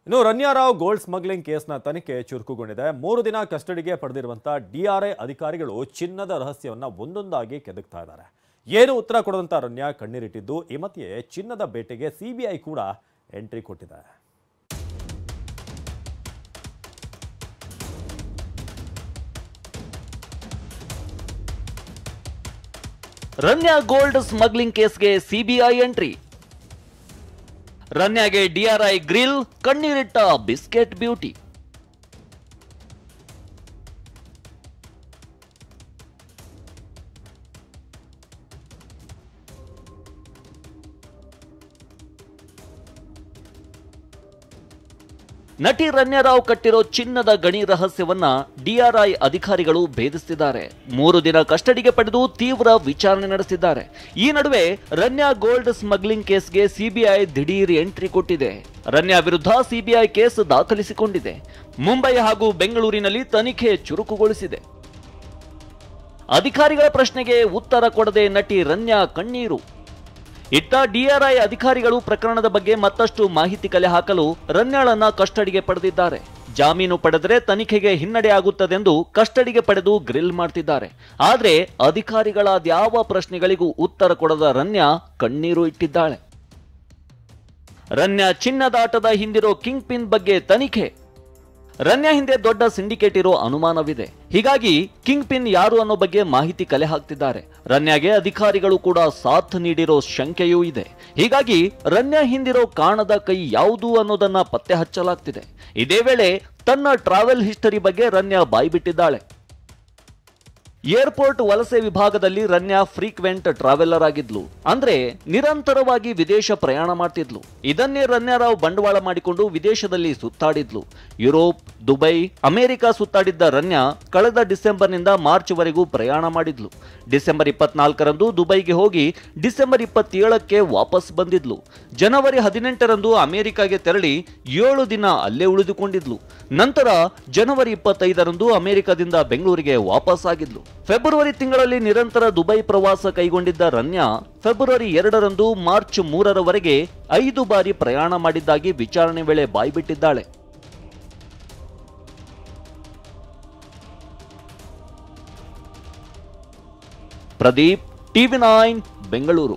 ಇನ್ನು Ranya Rao gold smuggling ಕೇಸ್ನ ತನಿಖೆ ಚುರುಕುಗೊಂಡಿದೆ. 3 ದಿನ ಕಸ್ಟಡಿಗೆ ಪಡೆದಿರುವಂತಹ ಡಿಆರ್ಐ ಅಧಿಕಾರಿಗಳು ಚಿನ್ನದ ರಹಸ್ಯವನ್ನ ಒಂದೊಂದಾಗಿ ಕೆದಕ್ತಾ ಇದ್ದಾರೆ. ಏನು ಉತ್ತರ ಕೊಡದಂತ ರನ್ಯಾ ಕಣ್ಣೀರಿಟ್ಟಿದ್ದು, ಈ ಮಧ್ಯೆ ಚಿನ್ನದ ಬೇಟೆಗೆ ಸಿಬಿಐ ಕೂಡ ಎಂಟ್ರಿ ಕೊಟ್ಟಿದೆ. Ranya gold smuggling ಕೇಸ್ಗೆ CBI entry. ರನ್ಯಾಗೆ DRI grill, ಕಣ್ಣೀರಿಟ್ಟ biscuit beauty. ನಟಿ ರನ್ಯಾರಾವ್ ಕಟ್ಟಿರೋ ಚಿನ್ನದ ಗಣಿ ರಹಸ್ಯವನ್ನ ಡಿಆರ್ಐ ಅಧಿಕಾರಿಗಳು ಭೇದಿಸಿದ್ದಾರೆ. 3 ದಿನ ಕಸ್ಟಡಿಗೆ ಪಡೆದು ತೀವ್ರ ವಿಚಾರಣೆ ನಡೆಸಿದ್ದಾರೆ. ಈ ನಡುವೆ ರನ್ಯಾ ಗೋಲ್ಡ್ ಸ್ಮಗ್ಲಿಂಗ್ ಕೇಸ್ಗೆ ಸಿಬಿಐ ದಿಢೀರ್ ಎಂಟ್ರಿ ಕೊಟ್ಟಿದೆ. ರನ್ಯಾ ವಿರುದ್ಧ ಸಿಬಿಐ ಕೇಸ್ ದಾಖಲಿಸಿಕೊಂಡಿದೆ. ಮುಂಬೈ ಹಾಗೂ ಬೆಂಗಳೂರಿನಲ್ಲಿ ತನಿಖೆ ಚುರುಕುಗೊಳಿಸಿದೆ. ಅಧಿಕಾರಿಗಳ ಪ್ರಶ್ನೆಗೆ ಉತ್ತರ ಕೊಡದೆ ನಟಿ ರನ್ಯಾ ಕಣ್ಣೀರು. ಇತ್ತ ಡಿಆರ್ಐ ಅಧಿಕಾರಿಗಳು ಪ್ರಕರಣದ ಬಗ್ಗೆ ಮತ್ತಷ್ಟು ಮಾಹಿತಿ ಕಲೆ ಹಾಕಲು ರನ್ಯಾಳನ್ನ ಕಸ್ಟಡಿಗೆ ಪಡೆದಿದ್ದಾರೆ. ಜಾಮೀನು ಪಡೆದರೆ ತನಿಖೆಗೆ ಹಿನ್ನಡೆ ಆಗುತ್ತದೆಂದು ಕಸ್ಟಡಿಗೆ ಪಡೆದು ಗ್ರಿಲ್ ಮಾಡ್ತಿದ್ದಾರೆ. ಆದ್ರೆ ಅಧಿಕಾರಿಗಳಾದ್ಯಾವ ಪ್ರಶ್ನೆಗಳಿಗೂ ಉತ್ತರ ಕೊಡದ ರನ್ಯಾ ಕಣ್ಣೀರು ಇಟ್ಟಿದ್ದಾಳೆ. ರನ್ಯಾ ಚಿನ್ನದಾಟದ ಹಿಂದಿರೋ ಕಿಂಗ್ ಪಿನ್ ಬಗ್ಗೆ ತನಿಖೆ. ರನ್ಯಾ ಹಿಂದೆ ದೊಡ್ಡ ಸಿಂಡಿಕೇಟ್ ಇರೋ ಅನುಮಾನವಿದೆ. ಹೀಗಾಗಿ ಕಿಂಗ್ ಪಿನ್ ಯಾರು ಅನ್ನೋ ಬಗ್ಗೆ ಮಾಹಿತಿ ಕಲೆ ಹಾಕ್ತಿದ್ದಾರೆ. ರನ್ಯಾಗೆ ಅಧಿಕಾರಿಗಳು ಕೂಡ ಸಾಥ್ ನೀಡಿರೋ ಶಂಕೆಯೂ ಇದೆ. ಹೀಗಾಗಿ ರನ್ಯಾ ಹಿಂದಿರೋ ಕಾಣದ ಕೈ ಯಾವುದು ಅನ್ನೋದನ್ನ ಪತ್ತೆ ಹಚ್ಚಲಾಗ್ತಿದೆ. ಇದೇ ವೇಳೆ ತನ್ನ ಟ್ರಾವೆಲ್ ಹಿಸ್ಟರಿ ಬಗ್ಗೆ ರನ್ಯಾ ಬಾಯ್ಬಿಟ್ಟಿದ್ದಾಳೆ. ಏರ್ಪೋರ್ಟ್ ವಲಸೆ ವಿಭಾಗದಲ್ಲಿ ರನ್ಯಾ ಫ್ರೀಕ್ವೆಂಟ್ ಟ್ರಾವೆಲರ್ ಆಗಿದ್ಲು. ಅಂದ್ರೆ ನಿರಂತರವಾಗಿ ವಿದೇಶ ಪ್ರಯಾಣ ಮಾಡ್ತಿದ್ಲು. ಇದನ್ನೇ ರನ್ಯಾರಾವ್ ಬಂಡವಾಳ ಮಾಡಿಕೊಂಡು ವಿದೇಶದಲ್ಲಿ ಸುತ್ತಾಡಿದ್ಲು. ಯುರೋಪ್, ದುಬೈ, ಅಮೆರಿಕ ಸುತ್ತಾಡಿದ್ದ ರನ್ಯಾ ಕಳೆದ ಡಿಸೆಂಬರ್ನಿಂದ ಮಾರ್ಚ್ ವರೆಗೂ ಪ್ರಯಾಣ ಮಾಡಿದ್ಲು. ಡಿಸೆಂಬರ್ 24ರಂದು ದುಬೈಗೆ ಹೋಗಿ ಡಿಸೆಂಬರ್ 27ಕ್ಕೆ ವಾಪಸ್ ಬಂದಿದ್ಲು. ಜನವರಿ 18ರಂದು ಅಮೆರಿಕಾಗೆ ತೆರಳಿ 7 ದಿನ ಅಲ್ಲೇ ಉಳಿದುಕೊಂಡಿದ್ಲು. ನಂತರ ಜನವರಿ 25ರಂದು ಅಮೆರಿಕದಿಂದ ಬೆಂಗಳೂರಿಗೆ ವಾಪಸ್ ಆಗಿದ್ಲು. ಫೆಬ್ರವರಿ ತಿಂಗಳಲ್ಲಿ ನಿರಂತರ ದುಬೈ ಪ್ರವಾಸ ಕೈಗೊಂಡಿದ್ದ ರನ್ಯಾ ಫೆಬ್ರವರಿ 2ರಂದು ಮಾರ್ಚ್ 3ರವರೆಗೆ 5 ಬಾರಿ ಪ್ರಯಾಣ ಮಾಡಿದ್ದಾಗಿ ವಿಚಾರಣೆ ವೇಳೆ ಬಾಯ್ಬಿಟ್ಟಿದ್ದಾಳೆ. ಪ್ರದೀಪ್, ಟಿವಿ9 ಬೆಂಗಳೂರು.